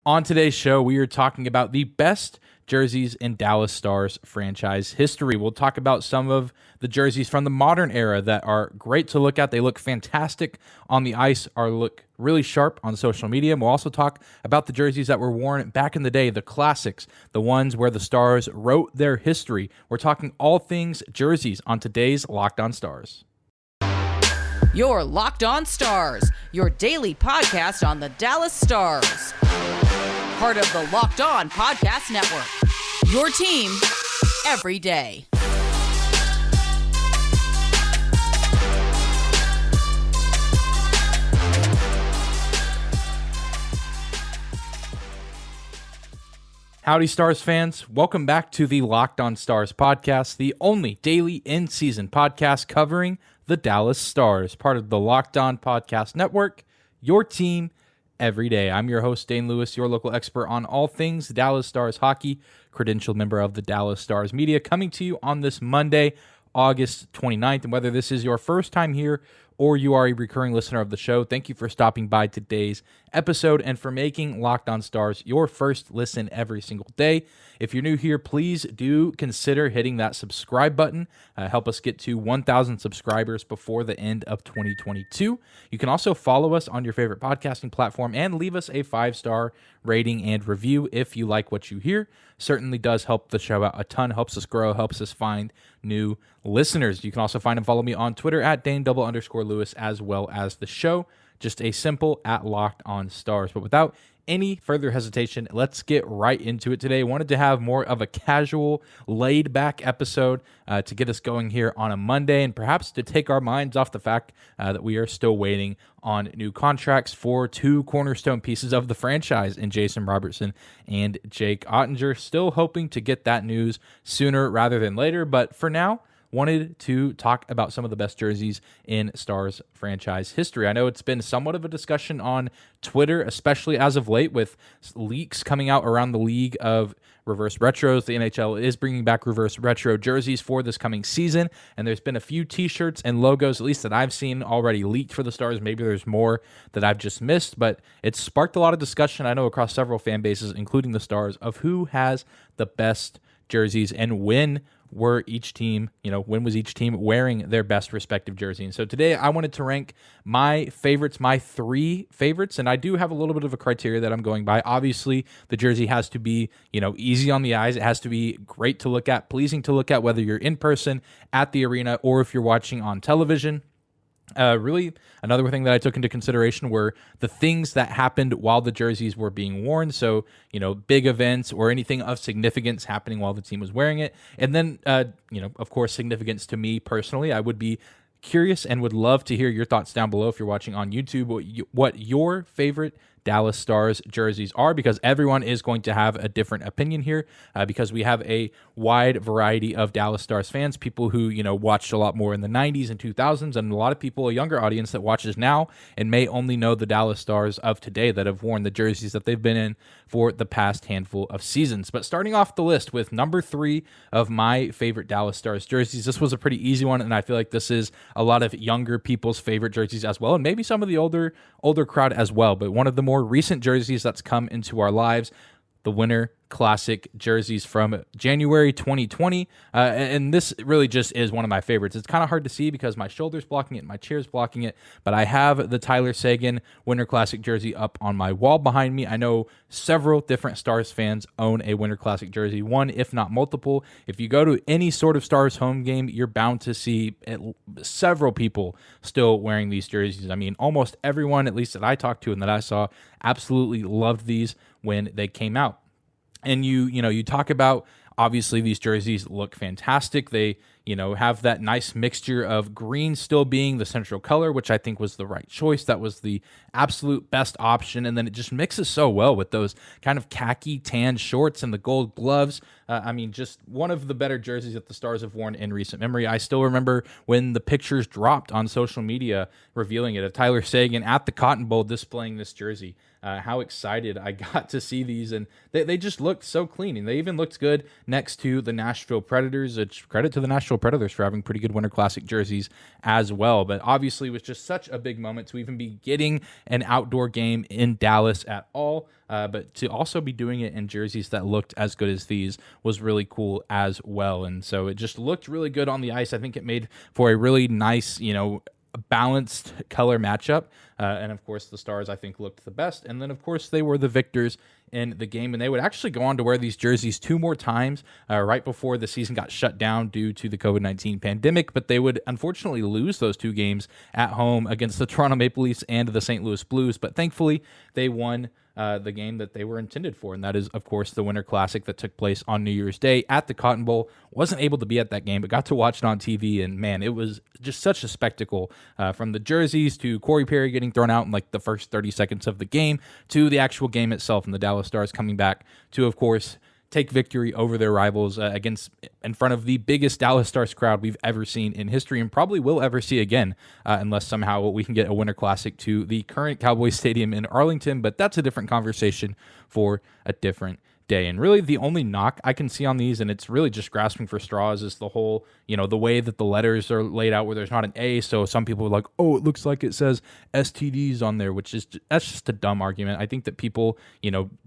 On today's show, we are talking about the best jerseys in Dallas Stars franchise history. We'll talk about some of the jerseys from the modern era that are great to look at. They look fantastic on the ice, look really sharp on social media. And we'll also talk about the jerseys that were worn back in the day, the classics, the ones where the Stars wrote their history. We're talking all things jerseys on today's Locked On Stars. Your Locked On Stars, your daily podcast on the Dallas Stars. Part of the Locked On Podcast Network. Your team every day. Howdy, Stars fans. Welcome back to the Locked On Stars podcast, the only daily in-season podcast covering the Dallas Stars, part of the Locked On Podcast Network, your team every day. I'm your host, Dane Lewis, your local expert on all things Dallas Stars hockey, credentialed member of the Dallas Stars media, coming to you on this Monday, August 29th. And whether this is your first time here or you are a recurring listener of the show, thank you for stopping by today's episode and for making Locked On Stars your first listen every single day. If you're new here, please do consider hitting that subscribe button. Help us get to 1,000 subscribers before the end of 2022. You can also follow us on your favorite podcasting platform and leave us a 5-star rating and review if you like what you hear. Certainly does help the show out a ton, helps us grow, helps us find new listeners. You can also find and follow me on Twitter at Dane_Lewis, as well as the show. Just a simple at Locked On Stars. But without any further hesitation, let's get right into it today. I wanted to have more of a casual, laid-back episode to get us going here on a Monday, and perhaps to take our minds off the fact that we are still waiting on new contracts for two cornerstone pieces of the franchise in Jason Robertson and Jake Ottinger. Still hoping to get that news sooner rather than later, but for now, wanted to talk about some of the best jerseys in Stars franchise history. I know it's been somewhat of a discussion on Twitter, especially as of late, with leaks coming out around the league of reverse retros. The NHL is bringing back reverse retro jerseys for this coming season, and there's been a few t-shirts and logos, at least that I've seen, already leaked for the Stars. Maybe there's more that I've just missed, but it's sparked a lot of discussion, I know, across several fan bases, including the Stars, of who has the best jerseys and when was each team wearing their best respective jersey. And so today I wanted to rank my favorites, my three favorites, and I do have a little bit of a criteria that I'm going by. Obviously, the jersey has to be, easy on the eyes. It has to be great to look at, pleasing to look at, whether you're in person at the arena or if you're watching on television. Really, another thing that I took into consideration were the things that happened while the jerseys were being worn. So, big events or anything of significance happening while the team was wearing it. And then, of course, significance to me personally. I would be curious and would love to hear your thoughts down below if you're watching on YouTube, what your favorite Dallas Stars jerseys are, because everyone is going to have a different opinion here, because we have a wide variety of Dallas Stars fans, people who, watched a lot more in the 90s and 2000s, and a lot of people, a younger audience that watches now and may only know the Dallas Stars of today that have worn the jerseys that they've been in for the past handful of seasons. But starting off the list with number 3 of my favorite Dallas Stars jerseys, this was a pretty easy one, and I feel like this is a lot of younger people's favorite jerseys as well, and maybe some of the older crowd as well. But one of the more recent jerseys that's come into our lives, the Winter Classic jerseys from January 2020, and this really just is one of my favorites. It's kind of hard to see because my shoulder's blocking it, my chair's blocking it, but I have the Tyler Seguin Winter Classic jersey up on my wall behind me. I know several different Stars fans own a Winter Classic jersey, one if not multiple. If you go to any sort of Stars home game, you're bound to see several people still wearing these jerseys. I mean, almost everyone, at least that I talked to and that I saw, absolutely loved these when they came out. And you talk about, obviously these jerseys look fantastic. They, have that nice mixture of green still being the central color, which I think was the right choice. That was the absolute best option. And then it just mixes so well with those kind of khaki tan shorts and the gold gloves. Just one of the better jerseys that the Stars have worn in recent memory. I still remember when the pictures dropped on social media revealing it of Tyler Seguin at the Cotton Bowl displaying this jersey. How excited I got to see these, and they just looked so clean, and they even looked good next to the Nashville Predators. Credit to the Nashville Nashville Predators for having pretty good Winter Classic jerseys as well. But obviously, it was just such a big moment to even be getting an outdoor game in Dallas at all. But to also be doing it in jerseys that looked as good as these was really cool as well. And so it just looked really good on the ice. I think it made for a really nice, balanced color matchup. And of course, the Stars, I think, looked the best. And then, of course, they were the victors in the game. And they would actually go on to wear these jerseys 2 more times right before the season got shut down due to the COVID-19 pandemic. But they would unfortunately lose those 2 games at home against the Toronto Maple Leafs and the St. Louis Blues. But thankfully, they won the game that they were intended for, and that is, of course, the Winter Classic that took place on New Year's Day at the Cotton Bowl. Wasn't able to be at that game, but got to watch it on TV, and man, it was just such a spectacle, from the jerseys to Corey Perry getting thrown out in like the first 30 seconds of the game to the actual game itself and the Dallas Stars coming back to, of course, take victory over their rivals in front of the biggest Dallas Stars crowd we've ever seen in history and probably will ever see again, unless somehow we can get a Winter Classic to the current Cowboys Stadium in Arlington. But that's a different conversation for a different day. And really the only knock I can see on these, and it's really just grasping for straws, is the whole, the way that the letters are laid out where there's not an A. So some people are like, oh, it looks like it says STDs on there, that's just a dumb argument. I think that people,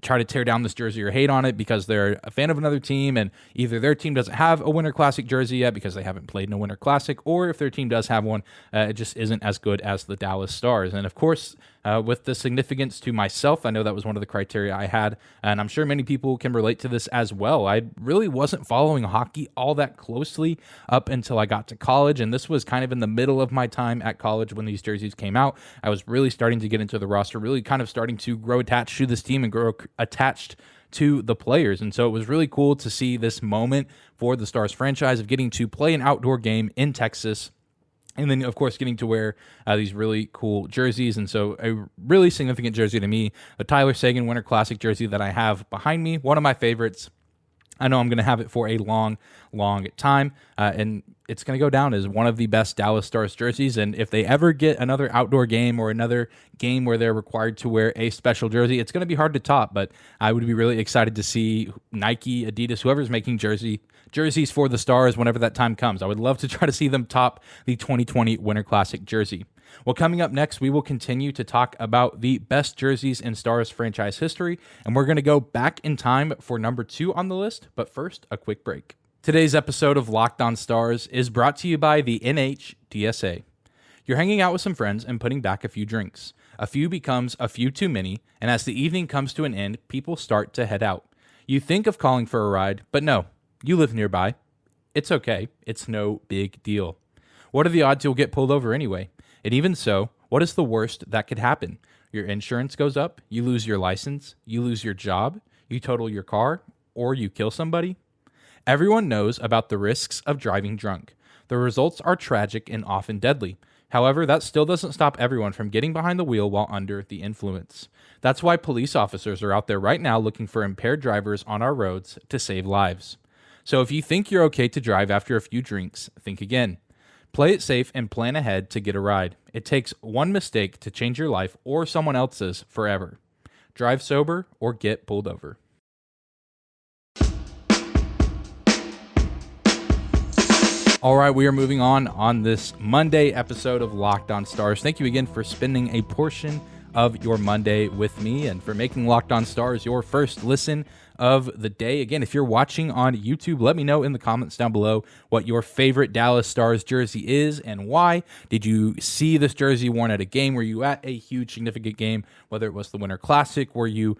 try to tear down this jersey or hate on it because they're a fan of another team and either their team doesn't have a Winter Classic jersey yet because they haven't played in a Winter Classic, or if their team does have one, it just isn't as good as the Dallas Stars. And of course, with the significance to myself, I know that was one of the criteria I had, and I'm sure many people can relate to this as well. I really wasn't following hockey all that closely up until I got to college, and this was kind of in the middle of my time at college when these jerseys came out. I was really starting to get into the roster, really kind of starting to grow attached to this team and grow attached to the players. And so it was really cool to see this moment for the Stars franchise of getting to play an outdoor game in Texas. And then, of course, getting to wear these really cool jerseys. And so a really significant jersey to me, the Tyler Seguin Winter Classic jersey that I have behind me, one of my favorites. I know I'm going to have it for a long, long time, and it's going to go down as one of the best Dallas Stars jerseys. And if they ever get another outdoor game or another game where they're required to wear a special jersey, it's going to be hard to top, but I would be really excited to see Nike, Adidas, whoever's making jerseys for the Stars whenever that time comes. I would love to try to see them top the 2020 Winter Classic jersey. Well, coming up next, we will continue to talk about the best jerseys in Stars franchise history, and we're going to go back in time for number 2 on the list, but first, a quick break. Today's episode of Locked On Stars is brought to you by the NHDSA. You're hanging out with some friends and putting back a few drinks. A few becomes a few too many, and as the evening comes to an end, people start to head out. You think of calling for a ride, but no, you live nearby. It's okay. It's no big deal. What are the odds you'll get pulled over anyway? And even so, what is the worst that could happen? Your insurance goes up, you lose your license, you lose your job, you total your car, or you kill somebody? Everyone knows about the risks of driving drunk. The results are tragic and often deadly. However, that still doesn't stop everyone from getting behind the wheel while under the influence. That's why police officers are out there right now looking for impaired drivers on our roads to save lives. So if you think you're okay to drive after a few drinks, think again. Play it safe and plan ahead to get a ride. It takes one mistake to change your life or someone else's forever. Drive sober or get pulled over. All right, we are moving on this Monday episode of Locked On Stars. Thank you again for spending a portion of your Monday with me and for making Locked On Stars your first listen of the day. Again, if you're watching on YouTube, let me know in the comments down below what your favorite Dallas Stars jersey is and why. Did you see this jersey worn at a game? Were you at a huge significant game, whether it was the Winter Classic? Were you,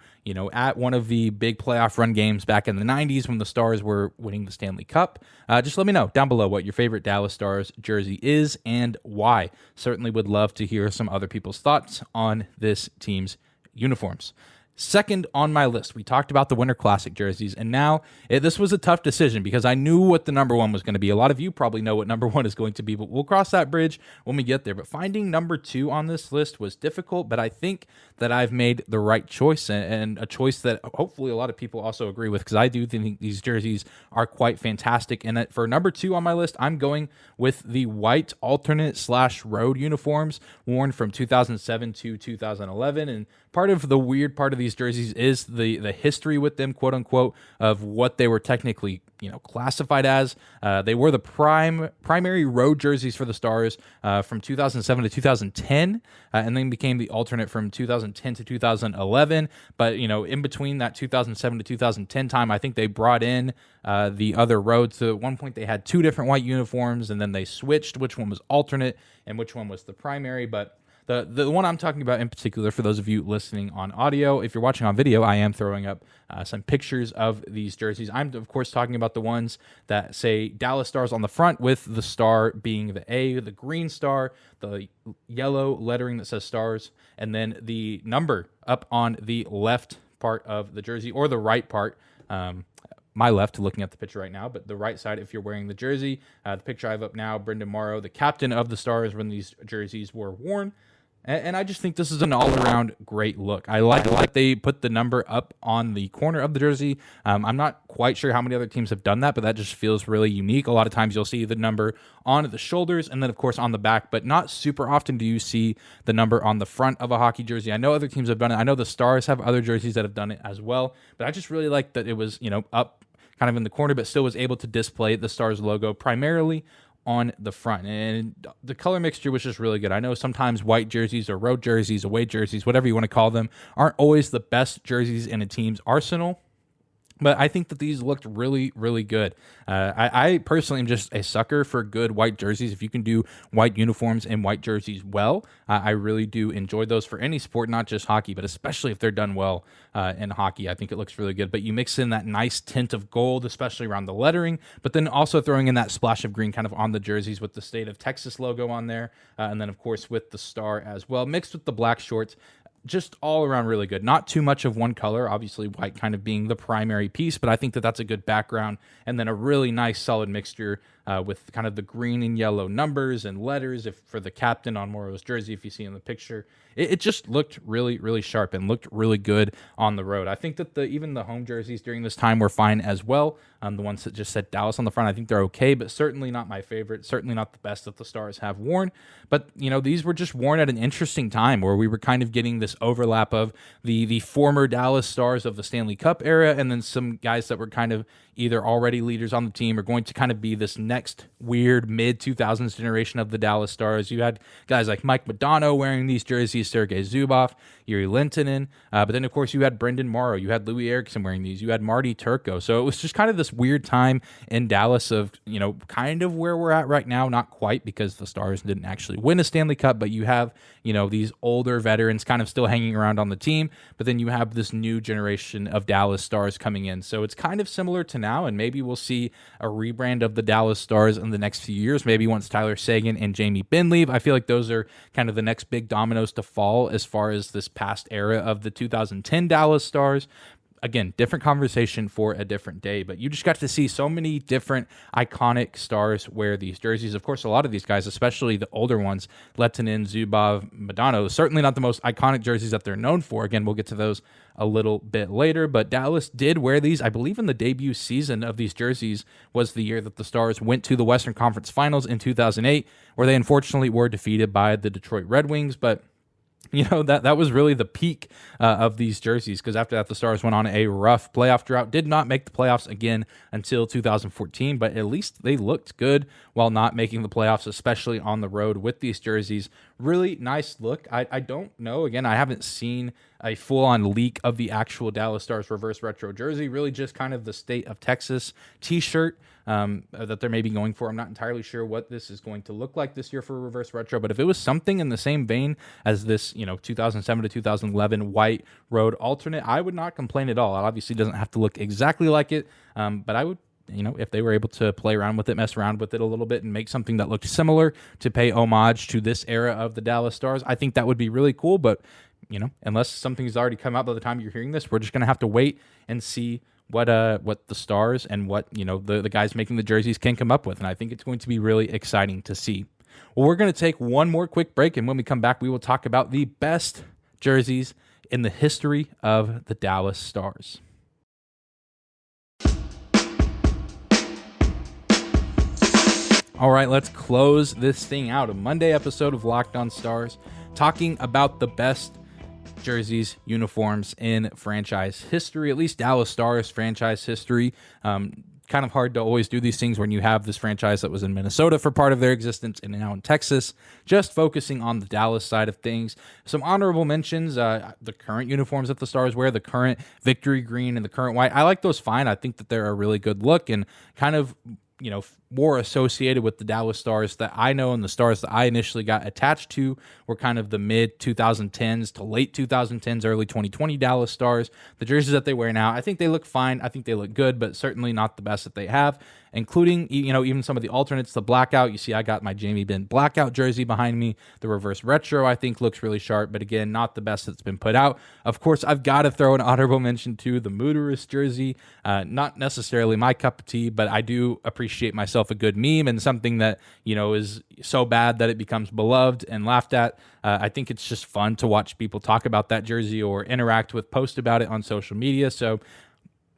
at one of the big playoff run games back in the 90s when the Stars were winning the Stanley Cup? Just let me know down below what your favorite Dallas Stars jersey is and why. Certainly would love to hear some other people's thoughts on this team's uniforms. Second on my list, we talked about the Winter Classic jerseys, and now this was a tough decision because I knew what the number 1 was going to be. A lot of you probably know what number 1 is going to be, but we'll cross that bridge when we get there. But finding number 2 on this list was difficult, but I think that I've made the right choice and a choice that hopefully a lot of people also agree with because I do think these jerseys are quite fantastic. And for number 2 on my list, I'm going with the white alternate/road uniforms worn from 2007 to 2011. And part of the weird part of these jerseys is the history with them, quote unquote, of what they were technically classified as. They were the primary road jerseys for the Stars from 2007 to 2010, and then became the alternate from 2010 to 2011. But in between that 2007 to 2010 time, I think they brought in the other roads. So at one point they had two different white uniforms, and then they switched which one was alternate and which one was the primary. But the one I'm talking about in particular, for those of you listening on audio, if you're watching on video, I am throwing up some pictures of these jerseys. I'm, of course, talking about the ones that say Dallas Stars on the front, with the star being the A, the green star, the yellow lettering that says Stars, and then the number up on the left part of the jersey, or the right part. My left, looking at the picture right now, but the right side if you're wearing the jersey. The picture I have up now, Brendan Morrow, the captain of the Stars when these jerseys were worn. And I just think this is an all-around great look. I like they put the number up on the corner of the jersey. I'm not quite sure how many other teams have done that, but that just feels really unique. A lot of times you'll see the number on the shoulders and then, of course, on the back, but not super often do you see the number on the front of a hockey jersey. I know other teams have done it. I know the Stars have other jerseys that have done it as well, but I just really like that it was, up kind of in the corner, but still was able to display the Stars logo primarily on the front. And the color mixture was just really good. I know sometimes white jerseys or road jerseys, away jerseys, whatever you want to call them, aren't always the best jerseys in a team's arsenal, but I think that these looked really, really good. I personally am just a sucker for good white jerseys. If you can do white uniforms and white jerseys well, I really do enjoy those for any sport, not just hockey, but especially if they're done well in hockey. I think it looks really good. But you mix in that nice tint of gold, especially around the lettering, but then also throwing in that splash of green kind of on the jerseys with the State of Texas logo on there, and then, of course, with the star as well, mixed with the black shorts. Just all around really good. Not too much of one color, obviously white kind of being the primary piece, but I think that that's a good background. And then a really nice solid mixture with kind of the green and yellow numbers and letters for the captain on Morrow's jersey, if you see in the picture. It just looked really, really sharp and looked really good on the road. I think that even the home jerseys during this time were fine as well. The ones that just said Dallas on the front, I think they're okay, but certainly not my favorite. Certainly not the best that the Stars have worn. But, these were just worn at an interesting time where we were kind of getting this overlap of the former Dallas Stars of the Stanley Cup era, and then some guys that were kind of either already leaders on the team or going to kind of be this next weird mid-2000s generation of the Dallas Stars. You had guys like Mike Modano wearing these jerseys, Sergei Zubov, Yuri Lintinen, but then, of course, you had Brendan Morrow, you had Louis Eriksson wearing these, you had Marty Turco. So it was just kind of this weird time in Dallas of, kind of where we're at right now. Not quite, because the Stars didn't actually win a Stanley Cup, but you have, these older veterans kind of still hanging around on the team, but then you have this new generation of Dallas Stars coming in. So it's kind of similar to now, and maybe we'll see a rebrand of the Dallas Stars in the next few years, maybe once Tyler Seguin and Jamie Benn leave. I feel like those are kind of the next big dominoes to fall as far as this past era of the 2010 Dallas Stars. Again, different conversation for a different day, but you just got to see so many different iconic Stars wear these jerseys. Of course, a lot of these guys, especially the older ones, Lehtinen, Zubov, Modano, certainly not the most iconic jerseys that they're known for. Again, we'll get to those a little bit later, but Dallas did wear these. I believe in the debut season of these jerseys was the year that the Stars went to the Western Conference Finals in 2008, where they unfortunately were defeated by the Detroit Red Wings, but that was really the peak of these jerseys, because after that, the Stars went on a rough playoff drought, did not make the playoffs again until 2014, but at least they looked good while not making the playoffs, especially on the road with these jerseys. Really nice look. I don't know. Again, I haven't seen a full-on leak of the actual Dallas Stars reverse retro jersey, really just kind of the State of Texas t-shirt that they're maybe going for. I'm not entirely sure what this is going to look like this year for reverse retro, but if it was something in the same vein as this, 2007 to 2011 white road alternate, I would not complain at all. It obviously doesn't have to look exactly like it, but I would, if they were able to play around with it, mess around with it a little bit and make something that looked similar to pay homage to this era of the Dallas Stars, I think that would be really cool. But, unless something's already come out by the time you're hearing this, we're just going to have to wait and see what the Stars and what, the guys making the jerseys can come up with. And I think it's going to be really exciting to see. Well, we're going to take one more quick break, and when we come back, we will talk about the best jerseys in the history of the Dallas Stars. All right, let's close this thing out. A Monday episode of Locked On Stars, talking about the best jerseys, uniforms in franchise history, at least Dallas Stars franchise history. Kind kind of hard to always do these things when you have this franchise that was in Minnesota for part of their existence and now in Texas. Just focusing on the Dallas side of things. Some honorable mentions, the current uniforms that the Stars wear, the current victory green and the current white. I like those fine. I think that they're a really good look and kind of, more associated with the Dallas Stars that I know, and the Stars that I initially got attached to were kind of the mid 2010s to late 2010s, early 2020 Dallas Stars. The jerseys that they wear now, I think they look fine. I think they look good, but certainly not the best that they have, including, even some of the alternates, the blackout. You see, I got my Jamie Benn blackout jersey behind me. The reverse retro, I think, looks really sharp, but again, not the best that's been put out. Of course, I've got to throw an honorable mention to the Mooterist jersey. Not necessarily my cup of tea, but I do appreciate myself a good meme and something that, is so bad that it becomes beloved and laughed at. I think it's just fun to watch people talk about that jersey or interact with, post about it on social media. So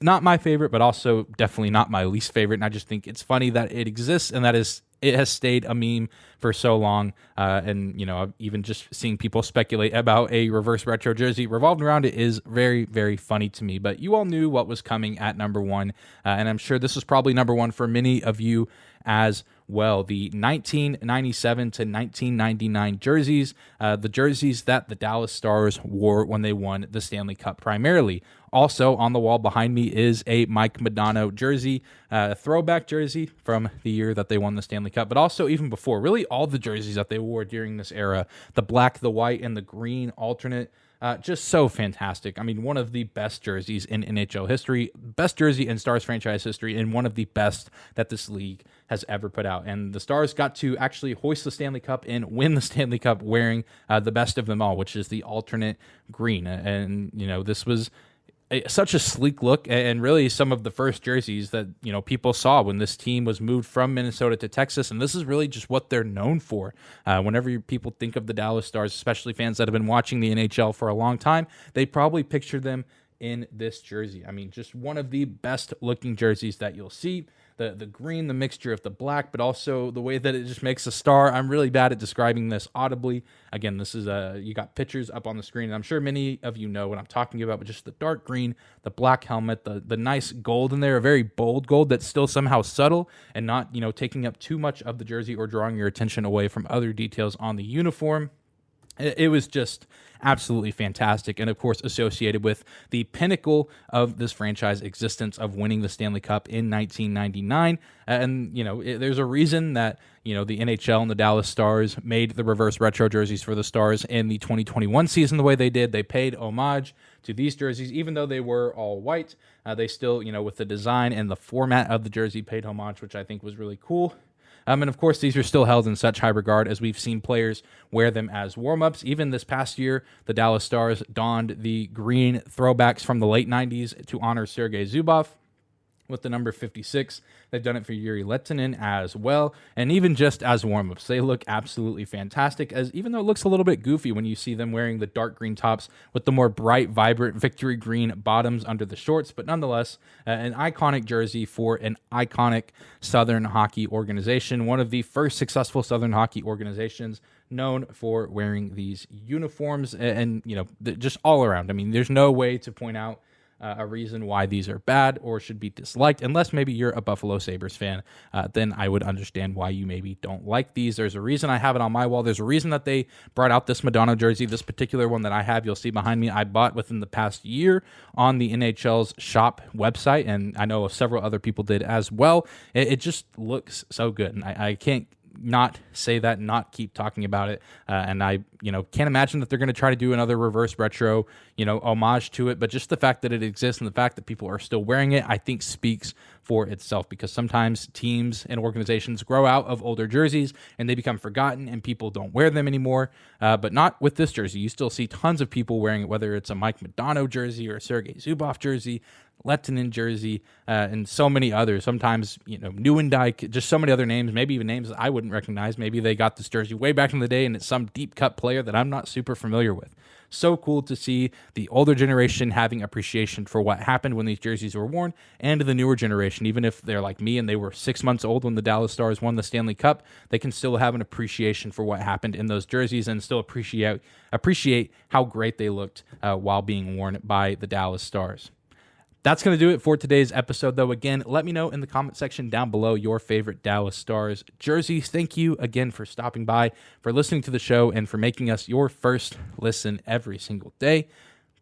not my favorite, but also definitely not my least favorite. And I just think it's funny that it exists and that it has stayed a meme for so long. And, even just seeing people speculate about a reverse retro jersey revolved around it is very, very funny to me. But you all knew what was coming at number one. And I'm sure this was probably number one for many of you as well. The 1997 to 1999 jerseys, the jerseys that the Dallas Stars wore when they won the Stanley Cup primarily. Also on the wall behind me is a Mike Modano jersey, a throwback jersey from the year that they won the Stanley Cup, but also even before, really all the jerseys that they wore during this era, the black, the white, and the green alternate. Just so fantastic. I mean, one of the best jerseys in NHL history, best jersey in Stars franchise history, and one of the best that this league has ever put out. And the Stars got to actually hoist the Stanley Cup and win the Stanley Cup wearing the best of them all, which is the alternate green. And, this was such a sleek look, and really some of the first jerseys that people saw when this team was moved from Minnesota to Texas, and this is really just what they're known for. Whenever people think of the Dallas Stars, especially fans that have been watching the NHL for a long time, they probably picture them in this jersey. I mean, just one of the best looking jerseys that you'll see. The green, the mixture of the black, but also the way that it just makes a star. I'm really bad at describing this audibly. Again, this is you got pictures up on the screen, and I'm sure many of you know what I'm talking about, but just the dark green, the black helmet, the nice gold in there, a very bold gold that's still somehow subtle and not, taking up too much of the jersey or drawing your attention away from other details on the uniform. It was just absolutely fantastic, and of course associated with the pinnacle of this franchise existence of winning the Stanley Cup in 1999. And there's a reason that the NHL and the Dallas Stars made the reverse retro jerseys for the Stars in the 2021 season the way they did. They paid homage to these jerseys, even though they were all white. They still, with the design and the format of the jersey, paid homage, which I think was really cool. And of course, these are still held in such high regard as we've seen players wear them as warm-ups. Even this past year, the Dallas Stars donned the green throwbacks from the late 90s to honor Sergei Zubov with the number 56. They've done it for Yuri Lettinen as well, and even just as warm-ups, they look absolutely fantastic, as even though it looks a little bit goofy when you see them wearing the dark green tops with the more bright, vibrant victory green bottoms under the shorts, but nonetheless, an iconic jersey for an iconic Southern hockey organization, one of the first successful Southern hockey organizations known for wearing these uniforms, and just all around. I mean, there's no way to point out a reason why these are bad or should be disliked, unless maybe you're a Buffalo Sabres fan. Then I would understand why you maybe don't like these. There's a reason I have it on my wall. There's a reason that they brought out this Madonna jersey. This particular one that I have, you'll see behind me, I bought within the past year on the NHL's shop website, and I know several other people did as well. It just looks so good, and I can't not say that and not keep talking about it. And I, can't imagine that they're going to try to do another reverse retro, homage to it. But just the fact that it exists and the fact that people are still wearing it, I think speaks for itself, because sometimes teams and organizations grow out of older jerseys and they become forgotten and people don't wear them anymore. But not with this jersey. You still see tons of people wearing it, whether it's a Mike Modano jersey or a Sergei Zubov jersey, Lettinen jersey, and so many others. Sometimes, Neuendijk, just so many other names, maybe even names that I wouldn't recognize. Maybe they got this jersey way back in the day and it's some deep cut player that I'm not super familiar with. So cool to see the older generation having appreciation for what happened when these jerseys were worn, and the newer generation, even if they're like me and they were 6 months old when the Dallas Stars won the Stanley Cup, they can still have an appreciation for what happened in those jerseys and still appreciate how great they looked while being worn by the Dallas Stars. That's going to do it for today's episode, though. Again, let me know in the comment section down below your favorite Dallas Stars jerseys. Thank you again for stopping by, for listening to the show, and for making us your first listen every single day.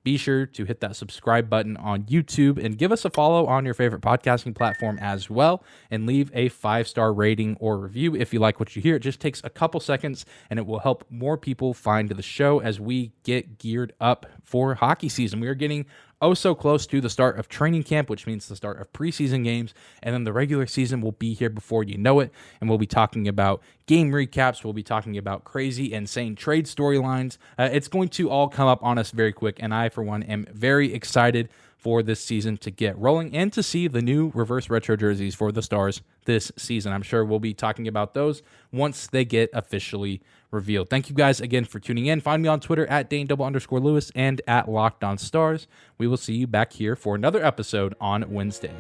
Be sure to hit that subscribe button on YouTube and give us a follow on your favorite podcasting platform as well, and leave a 5-star rating or review if you like what you hear. It just takes a couple seconds, and it will help more people find the show as we get geared up for hockey season. We are getting so close to the start of training camp, which means the start of preseason games, and then the regular season will be here before you know it, and we'll be talking about game recaps, we'll be talking about crazy, insane trade storylines. It's going to all come up on us very quick, and I, for one, am very excited for this season to get rolling and to see the new reverse retro jerseys for the Stars this season. I'm sure we'll be talking about those once they get officially revealed. Thank you guys again for tuning in. Find me on Twitter at Dane_Lewis and at Locked On Stars. We will see you back here for another episode on Wednesday.